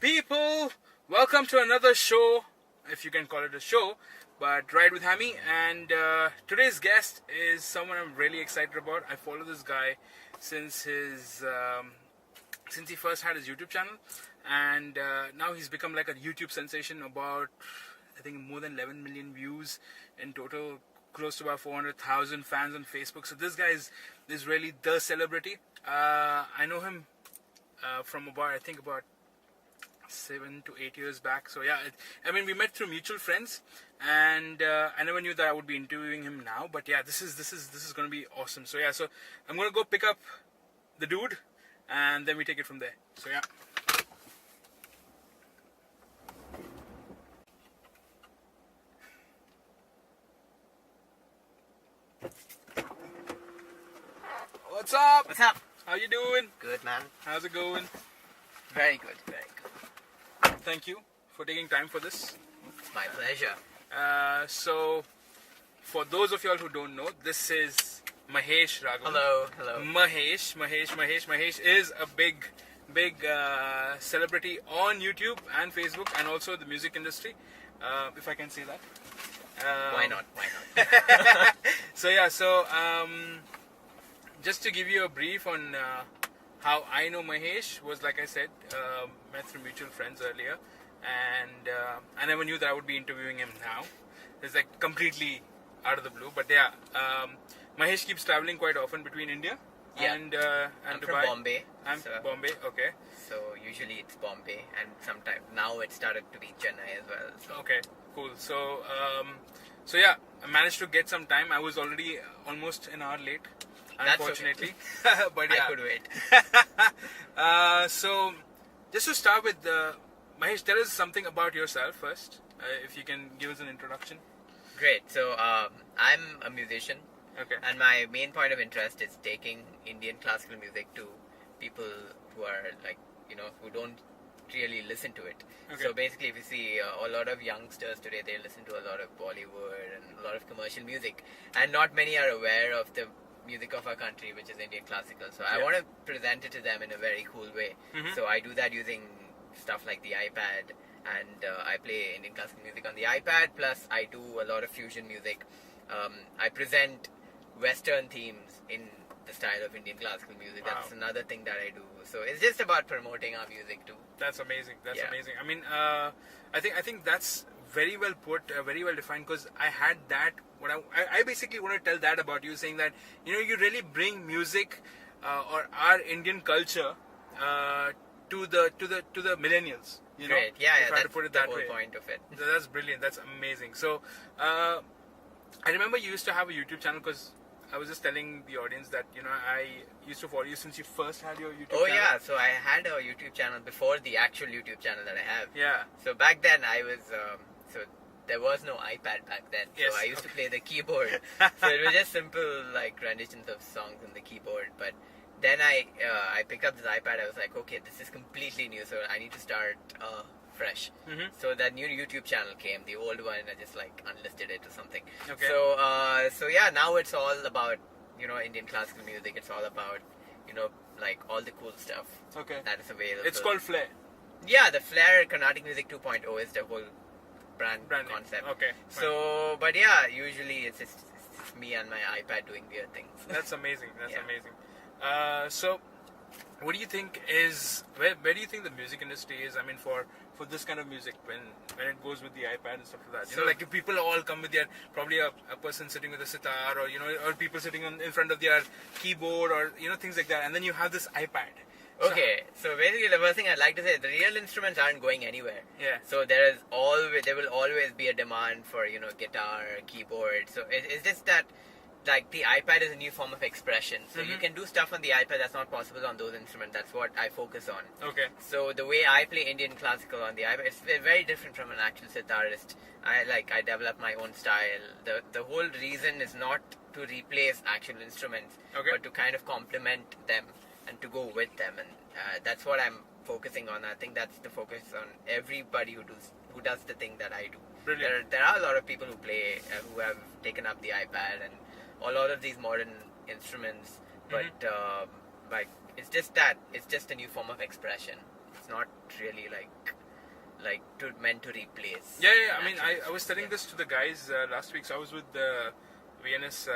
people? Welcome to another show, if you can call it a show, but Ride with Hami. And today's guest is someone I'm really excited about. I follow this guy since since he first had his YouTube channel, and now he's become like a YouTube sensation. About, I think, more than 11 million views in total, close to about 400,000 fans on Facebook. So this guy is really the celebrity. I know him from about 7 to 8 years back. So yeah, we met through mutual friends, and I never knew that I would be interviewing him now. But yeah, this is going to be awesome. So yeah, so I'm going to go pick up the dude, and then we take it from there. So yeah. What's up? What's up? How you doing? Good, man. How's it going? Very good, very good. Thank you for taking time for this. It's my pleasure. So, for those of y'all who don't know, this is Mahesh Raghavan. Hello. Mahesh is a big celebrity on YouTube and Facebook, and also the music industry, if I can say that. Why not? So just to give you a brief on how I know Mahesh was, like I said, met through mutual friends earlier, and I never knew that I would be interviewing him now. It's like completely out of the blue, but yeah, Mahesh keeps traveling quite often between India and I'm Dubai. from Bombay. Bombay, okay. So usually it's Bombay, and sometimes now it started to be Chennai as well. So. Okay, cool. So yeah, I managed to get some time. I was already almost an hour late, unfortunately. Okay. But yeah, I could wait. So just to start with, Mahesh, tell us something about yourself first, if you can give us an introduction. Great. So I'm a musician. Okay. And my main point of interest is taking Indian classical music to people who are who don't really listen to it. Okay. So basically, if you see a lot of youngsters today, they listen to a lot of Bollywood and a lot of commercial music, and not many are aware of the music of our country, which is Indian classical. So I want to present it to them in a very cool way. Mm-hmm. So I do that using stuff like the iPad, and I play Indian classical music on the iPad, plus I do a lot of fusion music. I present Western themes in the style of Indian classical music. Wow. That's another thing that I do. So it's just about promoting our music too. That's amazing. Amazing. I mean, I think that's very well put, very well defined. Because I had that. I basically want to tell that about you, saying that you really bring music or our Indian culture to the millennials. Great. Yeah, if I had to that's put it the that whole way. point of it. That's brilliant. That's amazing. So I remember you used to have a YouTube channel, because I was just telling the audience that I used to follow you since you first had your YouTube channel. Oh yeah, so I had a YouTube channel before the actual YouTube channel that I have. Yeah. So back then I was there was no iPad back then. So Yes, I used to play the keyboard. So it was just simple renditions of songs on the keyboard. But then I picked up this iPad. I was like, okay, this is completely new. So I need to start fresh. Mm-hmm. So that new YouTube channel came. The old one, I just unlisted it or something. Okay. So yeah, now it's all about Indian classical music. It's all about all the cool stuff. Okay. That is available. It's called FLAIR. Yeah, the FLAIR Carnatic Music 2.0 is the whole brand concept. Okay. So, but yeah, usually it's just me and my iPad doing weird things. That's amazing. That's Yeah. amazing. So, what do you think is where do you think the music industry is? I mean, for this kind of music, when it goes with the iPad and stuff like that. So, Like if people all come with their probably a person sitting with a sitar, or or people sitting in front of their keyboard, or things like that, and then you have this iPad. Okay, so basically the first thing I'd like to say, the real instruments aren't going anywhere. Yeah. So there will always be a demand for guitar, keyboard. So it's just that the iPad is a new form of expression. So you can do stuff on the iPad that's not possible on those instruments. That's what I focus on. Okay. So the way I play Indian classical on the iPad, it's very different from an actual sitarist. I develop my own style. The whole reason is not to replace actual instruments, but to kind of complement them and to go with them, and that's what I'm focusing on. I think that's the focus on everybody who does the thing that I do. Brilliant. There are a lot of people who play who have taken up the iPad and a lot of these modern instruments, but it's just a new form of expression. it's not really meant to replace. Yeah. I mean, I was telling this to the guys last week. So I was with the VNS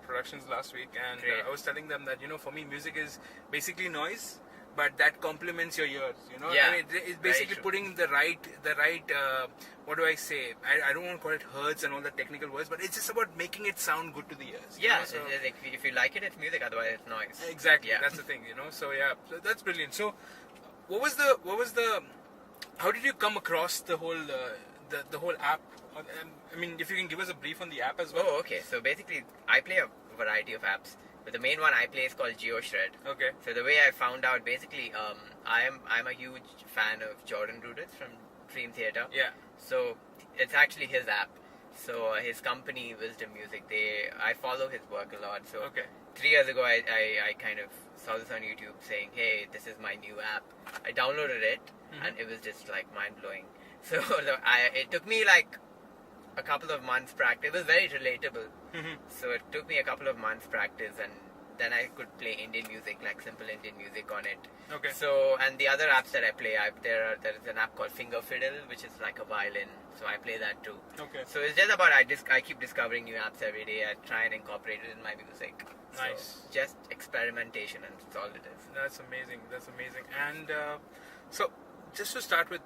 Productions last week, and I was telling them that for me, music is basically noise, but that complements your ears. Yeah, I mean, it's basically putting the right. What do I say? I don't want to call it hertz and all the technical words, but it's just about making it sound good to the ears. Yeah, so if you like it, it's music. Otherwise, it's noise. Exactly. Yeah. That's the thing. So that's brilliant. So, what was the? How did you come across the whole the whole app? I mean, if you can give us a brief on the app as well. Oh, okay. So basically, I play a variety of apps, but the main one I play is called Geoshred. Okay. So the way I found out, basically, I'm a huge fan of Jordan Rudess from Dream Theater. Yeah. So it's actually his app. So his company, Wisdom Music, I follow his work a lot. So 3 years ago, I kind of saw this on YouTube saying, hey, this is my new app. I downloaded it, and it was just like mind-blowing. So it took me like a couple of months practice. It was very relatable. So it took me a couple of months practice, and then I could play Indian music, like simple Indian music on it. Okay. So, and the other apps that I play, there is an app called Finger Fiddle, which is like a violin. So I play that too. Okay. So it's just about I keep discovering new apps every day. I try and incorporate it in my music. Nice. So just experimentation, and that's all it is. That's amazing. And so, just to start with,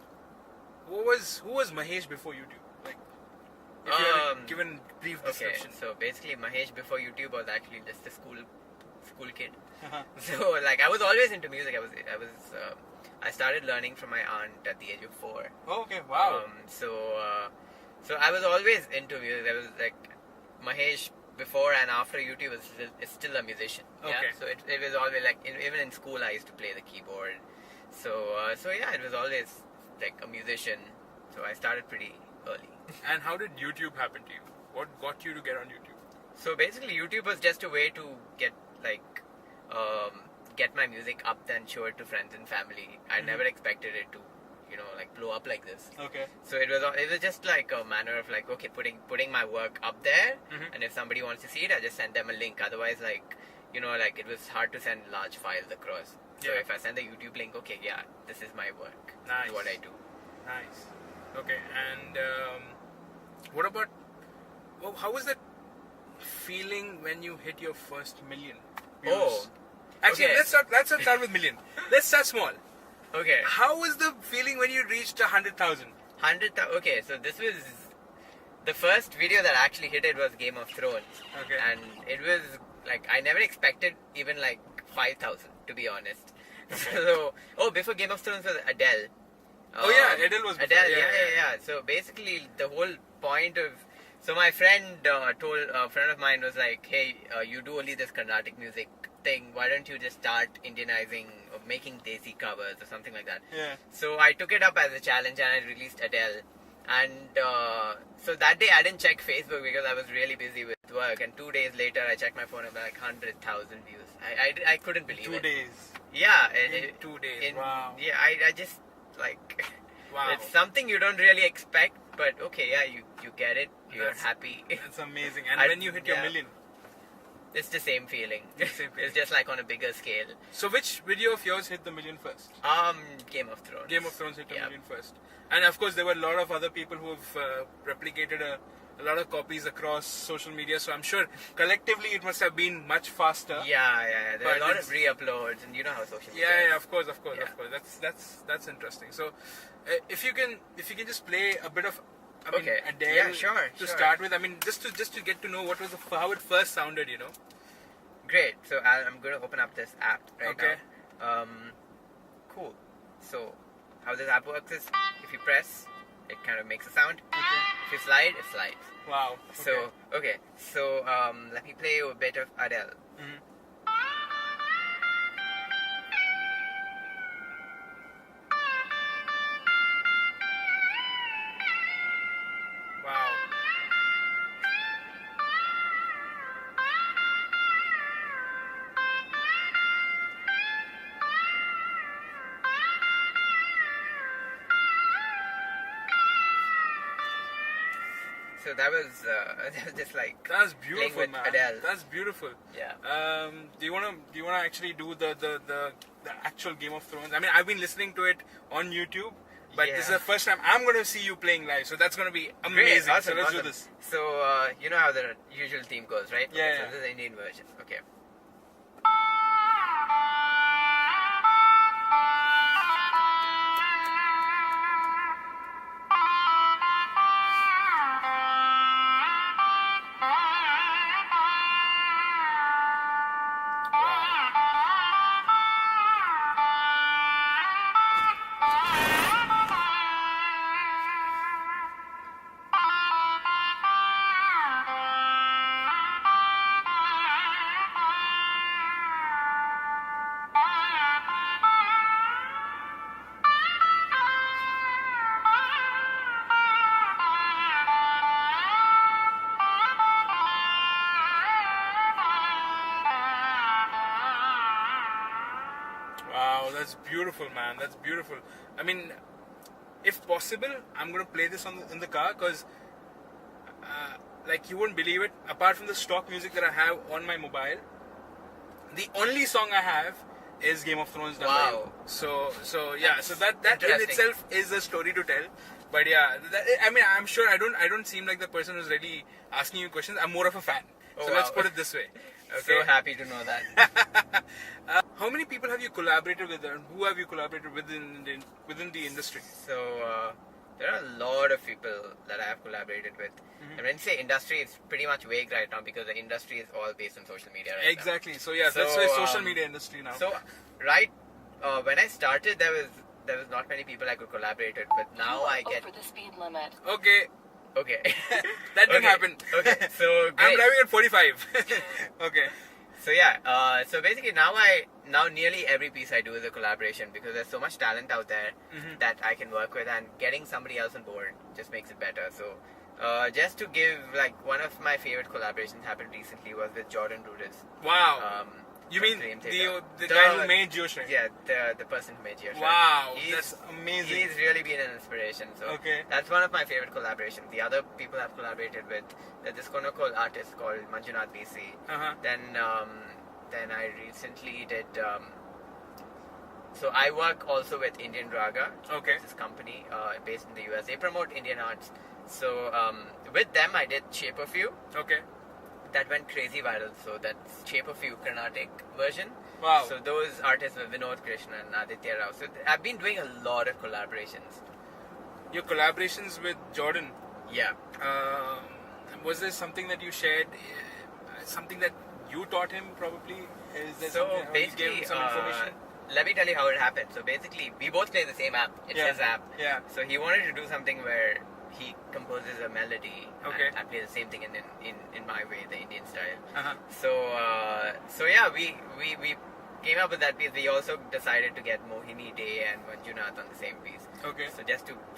who was Mahesh before YouTube? Like, if you had given brief description. Okay, so basically Mahesh before YouTube was actually just a school kid. So like I was always into music. I started learning from my aunt at the age of 4. Oh, okay, wow. So I was always into music. I was like Mahesh before and after YouTube is still a musician. Okay. Yeah? So it was always like even in school I used to play the keyboard. So yeah, it was always like a musician. So I started pretty early. And how did YouTube happen to you? What got you to get on YouTube? So basically, YouTube was just a way to get my music up and show it to friends and family. I never expected it to, blow up like this. Okay. So it was just like a manner of like, okay, putting my work up there, and if somebody wants to see it, I just send them a link. Otherwise, it was hard to send large files across. So if I send the YouTube link, okay, yeah, this is my work. Nice. This is what I do. Nice. Okay, and what about? How was that feeling when you hit your first million views? Oh, actually, okay. let's not start with million. Let's start small. Okay. How was the feeling when you reached 100,000? 100,000. Okay, so this was the first video that actually hit it was Game of Thrones. Okay. And it was like I never expected even like 5,000 to be honest. Okay. So before Game of Thrones was Adele. Adele was before. Adele. Yeah. So basically the whole point of my friend told a friend of mine was like, hey, you do only this Carnatic music thing. Why don't you just start Indianizing or making Desi covers or something like that? Yeah. So I took it up as a challenge and I released Adele. And so that day I didn't check Facebook because I was really busy with work. And 2 days later I checked my phone and like 100,000 views. I couldn't believe it. 2 days. Yeah. In 2 days. Wow. Yeah, I just like... Wow. It's something you don't really expect, but okay, yeah, you get it. You're happy. That's amazing. And when you hit your million? It's the same feeling. It's just like on a bigger scale. So which video of yours hit the million first? Game of Thrones. Game of Thrones hit the million first. And of course there were a lot of other people who have replicated a lot of copies across social media, so I'm sure collectively it must have been much faster. Yeah. There are a lot of re-uploads, and you know how social media is. Yeah, of course. That's interesting. So if you can just play a bit of Adele to start with. I mean, just to get to know what was how it first sounded, Great. So I'm going to open up this app right now. Cool. So how this app works is if you press, it kind of makes a sound. Okay. If you slide, it slides. Wow. Okay. So let me play a bit of Adele. Wow. So So that was just like that's beautiful, playing with man. Adele. That's beautiful. Yeah. Do you wanna actually do the actual Game of Thrones? I mean, I've been listening to it on YouTube, but this is the first time I'm gonna see you playing live. So that's gonna be amazing. Great, awesome, so let's awesome. do this. So you know how the usual theme goes, right? Yeah. So this is the Indian version. Okay. Wow, that's beautiful, man. That's beautiful. I mean, if possible, I'm gonna play this in the car because, like, you wouldn't believe it. Apart from the stock music that I have on my mobile, the only song I have is Game of Thrones. Wow. So yeah. So that in interesting. itself is a story to tell. But yeah, I mean, I'm sure I don't seem like the person who's really asking you questions. I'm more of a fan. Oh, so wow. let's put it this way. So Okay. happy to know that. How many people have you collaborated with, and who have you collaborated with within the industry? So there are a lot of people that I have collaborated with. And when you say industry, it's pretty much vague right now because the industry is all based on social media right Exactly. So yeah, So, that's why social media industry now. now. So when I started, there was not many people I could collaborate with, but now I get over the speed limit. Okay, okay. that didn't Okay, happen. Okay, so I'm great. driving at 45. Okay. So yeah, so basically now nearly every piece I do is a collaboration because there's so much talent out there that I can work with, and getting somebody else on board just makes it better. So just to give, like, one of my favorite collaborations happened recently was with Jordan Rudess. Wow. You from mean Dream Theater. the guy who made Geoshred? Yeah, the person who made Geoshred. Wow, He's- that's amazing. He's really been an inspiration. So Okay. that's one of my favorite collaborations. The other people I've collaborated with, there's this Konokol artist called Manjunath BC. Uh-huh. Then I recently did. So I work also with Indian Raga. Okay. This company based in the US. They promote Indian arts. So with them I did Shape of You. Okay. That went crazy viral. So that's Shape of You Carnatic version. Wow. So those artists were Vinod Krishna and Aditya Rao. So I've been doing a lot of collaborations. Your collaborations with Jordan. Yeah. Was there something that you shared? Something that you taught him probably? Is there So something, or you gave basically, him some information? let me tell you how it happened. So basically, we both play the same app. It's Yeah. his app. Yeah. So he wanted to do something where he composes a melody. Okay. And I play the same thing in my way, the Indian style. Uh-huh. So yeah, we came up with that piece. We also decided to get Mohini Day and Manjunath on the same piece. Okay.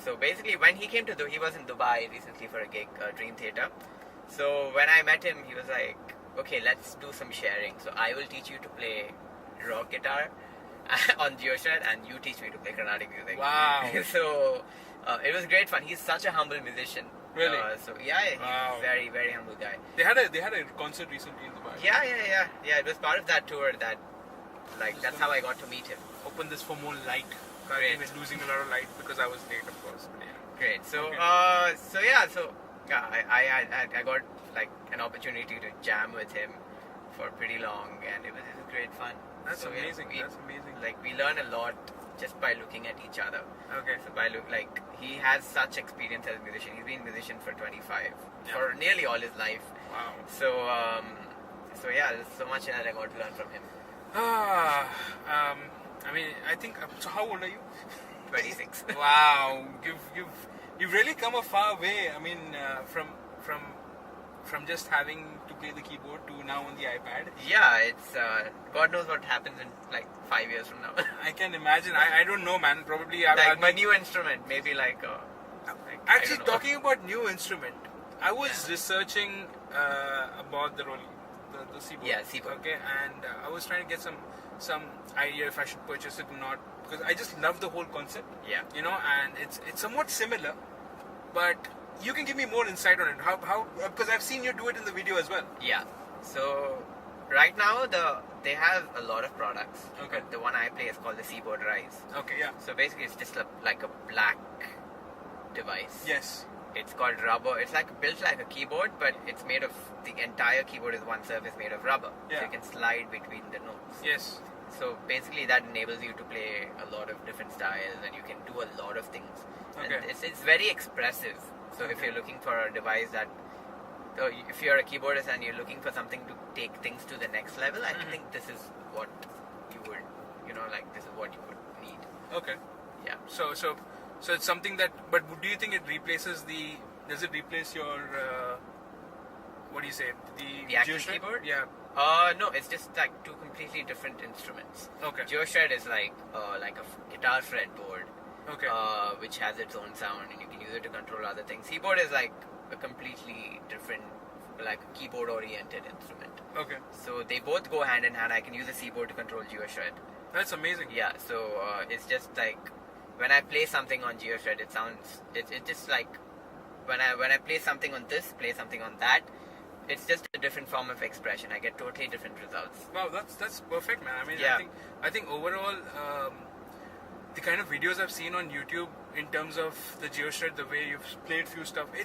So basically, when he came to he was in Dubai recently for a gig, Dream Theater. So when I met him, he was like, "Okay, let's do some sharing. So I will teach you to play rock guitar on Geoshred, and you teach me to play Carnatic music." Wow. So it was great fun. He's such a humble musician. Really? So yeah, he's Wow. a very, very humble guy. They had a concert recently in Dubai. Yeah. It was part of that tour that, like, that's how I got to meet him. Open this for more light. Great. I was losing a lot of light because I was late, of course. But yeah. Great. So, Okay. I got like an opportunity to jam with him for pretty long, and it was great fun. That's So, yeah, amazing. That's amazing. Like, we learn a lot just by looking at each other. Okay. So he has such experience as a musician. He's been a musician for 25, Yeah. for nearly all his life. Wow. So yeah, there's so much that I got to learn from him. I mean, I think. So, how old are you? 26. Wow, you've really come a far way. I mean, from just having to play the keyboard to now on the iPad. Yeah, it's God knows what happens in like 5 years from now. I can imagine. I don't know, man. Probably Like my new instrument, maybe like. Actually, I don't know. talking about new instrument, I was researching about the seaboard. Yeah, seaboard. Okay, and I was trying to get some idea if I should purchase it or not, because I just love the whole concept. Yeah. You know, and it's somewhat similar, but you can give me more insight on it. How because I've seen you do it in the video as well. Yeah. So right now they have a lot of products. Okay. But the one I play is called the Seaboard Rise. Okay, yeah. So basically, it's just like a black device. Yes. It's called rubber. It's like built like a keyboard, but it's made of the entire keyboard is one surface made of rubber. Yeah. So you can slide between the notes. Yes. So basically, that enables you to play a lot of different styles, and you can do a lot of things. Okay. And it's very expressive. So if you're looking for a device that, so if you're a keyboardist and you're looking for something to take things to the next level, I think this is what you would, this is what you would need. Okay. Yeah. So it's something that. But do you think it replaces the? Does it replace your? What do you say? The actual Geoshred? keyboard? Yeah. No, it's just like two completely different instruments. Okay. Geoshred is like a guitar fretboard. Okay. Which has its own sound, and you can use it to control other things. Seaboard is like a completely different, like a keyboard-oriented instrument. Okay. So they both go hand in hand. I can use a Seaboard to control Geoshred. That's amazing. Yeah. So it's just like when I play something on Geoshred, it's just like when I play something on this, play something on that. It's just a different form of expression. I get totally different results. Wow, that's perfect, man. I mean, Yeah. I think overall, the kind of videos I've seen on YouTube in terms of the Geoshred, the way you've played few stuff, like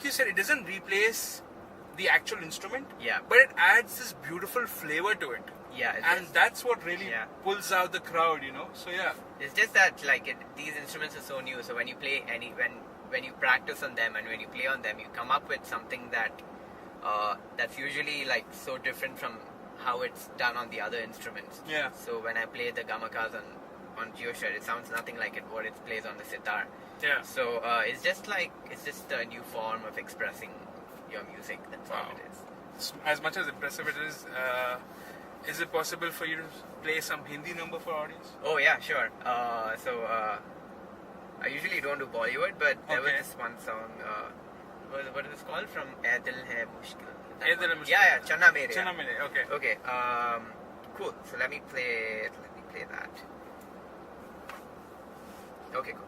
you said, it doesn't replace the actual instrument. Yeah. But it adds this beautiful flavor to it. Yeah. And that's what really Yeah. pulls out the crowd, So yeah. It's just that these instruments are so new. So when you play when you practice on them and when you play on them, you come up with something that's usually like so different from how it's done on the other instruments. Yeah. So when I play the gamakas on Geoshred, it sounds nothing like what it plays on the sitar. Yeah. So it's just a new form of expressing your music. That's all it is. As much as impressive it is it possible for you to play some Hindi number for audience? Oh yeah, sure. I usually don't do Bollywood, but there was this one song. What is this called? From Ae Dil Hai Mushkil. Ae Dil Hai Mushkil. Yeah, Channa Mere. Channa Mere, okay. Okay. Cool. So let me play that. Okay, cool.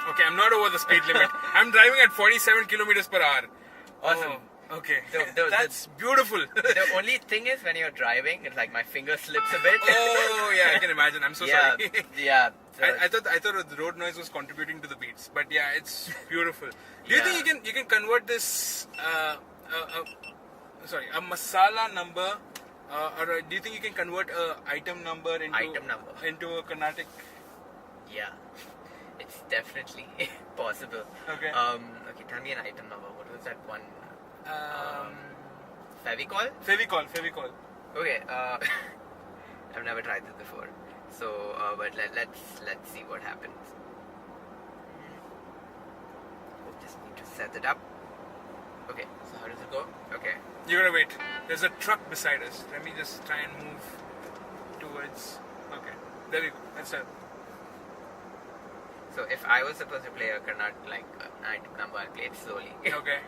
Okay, I'm not over the speed limit. I'm driving at 47 kilometers per hour. Awesome. Oh, okay. That's beautiful. The only thing is when you're driving, it's like my finger slips a bit. Oh yeah, I can imagine. I'm so sorry. Yeah. So I thought the road noise was contributing to the beats, but yeah, it's beautiful. Do you think you can convert this a masala number, or do you think you can convert a item number into a Carnatic? Yeah, it's definitely possible. Okay. Okay, tell me an item number. What was that one? Fevicol? Fevicol. Okay. I've never tried this before. So, but let's see what happens. Just need to set it up. Okay. So how does it go? Okay. You're gonna wait. There's a truck beside us. Let me just try and move towards. Okay. There we go. That's it. So if I was supposed to play a Carnatic, like an item number, I'll play it slowly. Okay.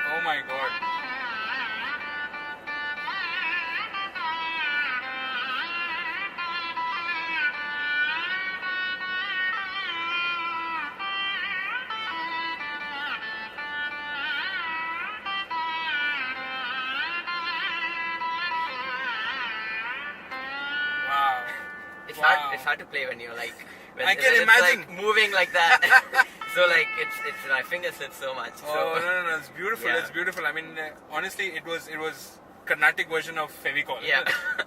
Oh my god. It's hard to play when you're like. I can imagine. It's like moving like that. So like it's my finger slips so much. Oh So. no, it's beautiful. Yeah. It's beautiful. I mean, honestly, it was Carnatic version of Fevicol. Yeah.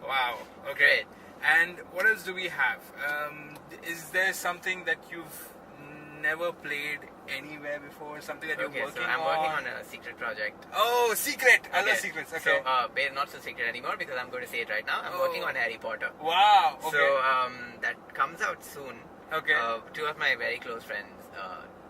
Wow. Okay. Great. And what else do we have? Is there something that you've never played anywhere before? Something that you're working on? Okay, so I'm working on a secret project. Oh, secret! I love Okay. secrets. Okay. So, not so secret anymore because I'm going to say it right now. I'm working on Harry Potter. Wow. Okay. So, that comes out soon. Okay. Two of my very close friends,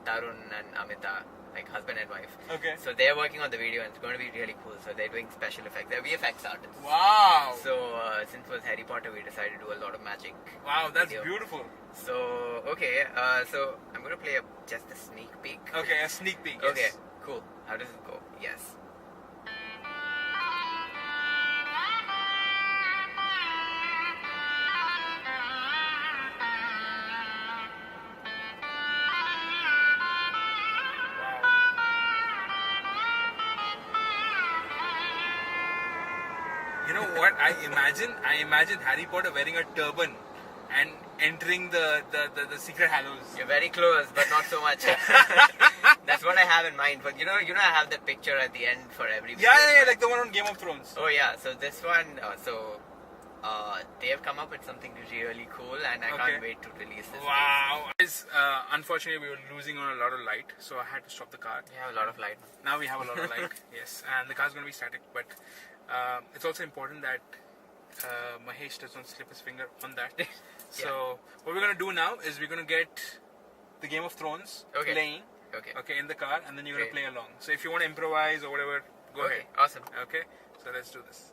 Tarun and Amita, like husband and wife. Okay. So they're working on the video and it's going to be really cool. So they're doing special effects. They're VFX artists. Wow. So since it was Harry Potter, we decided to do a lot of magic. Wow, that's video. beautiful. So, okay. So I'm going to play just a sneak peek. Okay, a sneak peek. Yes. Okay, cool. How does it go? Yes. You know what? I imagine Harry Potter wearing a turban and entering the secret hallows. You're very close, but not so much. That's what I have in mind. But you know, I have that picture at the end for every video. Yeah, like the one on Game of Thrones. Oh yeah, so this one, they have come up with something really cool, and I can't wait to release this. Wow. Guys, unfortunately, we were losing on a lot of light, so I had to stop the car. We have a lot of light. Now we have a lot of light, yes, and the car's going to be static, but it's also important that Mahesh doesn't slip his finger on that. So what we're going to do now is we're going to get the Game of Thrones playing in the car, and then you're going to play along. So if you want to improvise or whatever, go ahead. Awesome. Okay, so let's do this.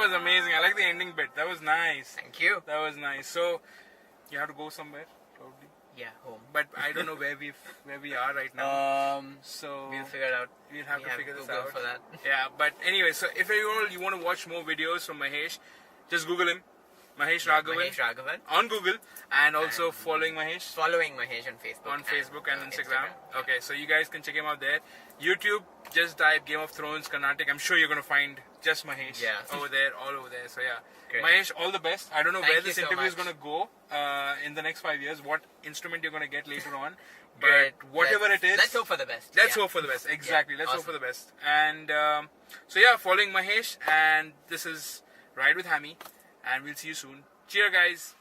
Amazing. I like the ending bit. That was nice. Thank you. That was nice. So you have to go somewhere, probably. Yeah, home. But I don't know where we are right now. So we'll figure it out. We'll have to figure this Google out. For that. Yeah, but anyway, so if you want to watch more videos from Mahesh, just Google him. Mahesh Raghavan. Mahesh Raghavan. On Google, and also following Mahesh. Following Mahesh on Facebook. On Facebook and Instagram. Okay, so you guys can check him out there. YouTube, just type Game of Thrones Carnatic. I'm sure you're going to find just Mahesh over there, all over there. So yeah. Great. Mahesh, all the best. I don't know where this so interview is much. going to go in the next 5 years, what instrument you're going to get later on. But whatever it is. Let's hope for the best. Let's hope for the best. Exactly. Let's hope for the best. And so yeah, following Mahesh, and this is Ride with Hami, and we'll see you soon. Cheers, guys.